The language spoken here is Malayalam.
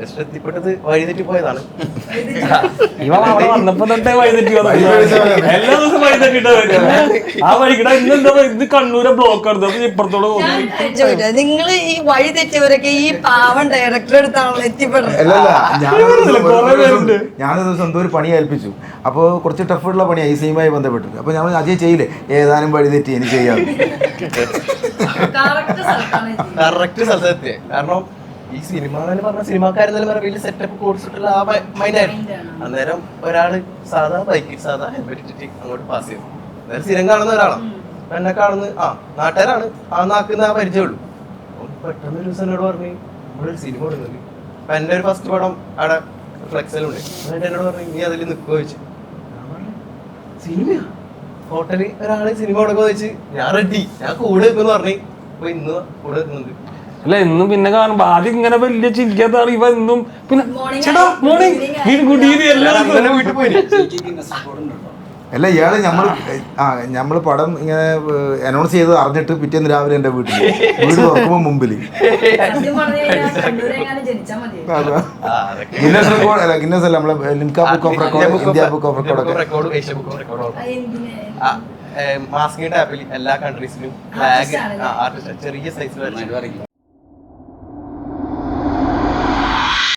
ഇൻഡസ്ട്രി എത്തിപ്പെട്ടത് വഴിതെറ്റി പോയതാണ്. ഇവ അവിടെ വന്നപ്പോ തൊട്ടേ വഴിതെറ്റി എല്ലാ ദിവസവും വഴിതെറ്റിട്ട് ആ വഴിക്കട ഇന്ന് കണ്ണൂരെ ബ്ലോക്ക് എടുത്തപ്പോ ഇപ്പുറത്തോടെ നിങ്ങൾ ഈ വഴി തെറ്റിയവരൊക്കെ ഈ പാവം ഡയറക്ടർ എടുത്താണല്ലോ എത്തിപ്പെടുന്നത്. ഞാനൊരു ദിവസം എന്തോ ഒരു പണി ഏൽപ്പിച്ചു. അപ്പോൾ കുറച്ച് ടഫുള്ള പണിയാണ് ഈ സിനിമയുമായി ബന്ധപ്പെട്ടിട്ട്. അപ്പോൾ ഞാൻ അജയ് ചെയ്യില്ലേ, ഏതാനും വഴി തെറ്റി എനിക്ക് ചെയ്യാം. കറക്റ്റ് സ്ഥലത്തെത്തിയേ. കാരണം ഈ സിനിമ എന്ന് പറഞ്ഞ സിനിമാക്കാരെന്നാലും വലിയ സെറ്റപ്പ് കൊടുത്തിട്ടുള്ള ആ മൈൻഡായിരുന്നു. അന്നേരം ഒരാള് സാധാ ബൈക്കിൽ സാധാ ഹെൽമെറ്റ് ഇട്ടിട്ട് അങ്ങോട്ട് പാസ് ചെയ്തു. അന്നേരം സ്ഥിരം കാണുന്ന ഒരാളാണ്. എന്നെ കാണുന്ന നാട്ടുകാരാണ്, ആ നാക്കുന്ന ആ പരിചയമുള്ളൂ. പെട്ടെന്ന് ഒരു ദിവസം എന്നോട് പറഞ്ഞു ഇവിടെ ഒരു സിനിമ കൊടുക്കുന്നത്. അപ്പൊ എന്റെ ഒരു ഫസ്റ്റ് പടം അവിടെ ഫ്ലെക്സിലുണ്ട്. എന്നിട്ട് എന്നോട് പറഞ്ഞു നീ അതിൽ നിൽക്കുമോ ചോദിച്ചു. സിനിമയാ ഹോട്ടലിൽ ഒരാള് സിനിമ കൊടുക്കുമോ ചോദിച്ച് ഞാൻ റെഡി, ഞാൻ കൂടെ വെക്കുമെന്ന് പറഞ്ഞു. അപ്പൊ ഇന്ന് കൂടെ വെക്കുന്നുണ്ട്. അല്ല ഇന്നും പിന്നെ കാണുമ്പോ ആദ്യം ഇങ്ങനെ വലിയ ചിരിക്കാത്താണ് ഇവ ഇന്നും പിന്നെ ചേട്ടാ മോർണിംഗ് ഗുഡ് ഈവനിങ് എല്ലാം വീട്ടിൽ പോയി. അല്ല ഇയാള് നമ്മള് പടം ഇങ്ങനെ അനൗൺസ് ചെയ്ത് അറിഞ്ഞിട്ട് പിറ്റേന്ന് രാവിലെ എന്റെ വീട് തുറക്കുമ്പോ മുമ്പില് ഗിന്നസ് റെക്കോർഡ് അല്ല, ഗിന്നസ് അല്ല, നമ്മളെ Limca book of record, India book of record, Asia book of record, മാസ്കിന്റെ ആപ്പിൽ എല്ലാ കൺട്രീസിലും ഫ്ലാഗ് ആർട്ടിസ്റ്റ് ചെറിയ സൈസിൽ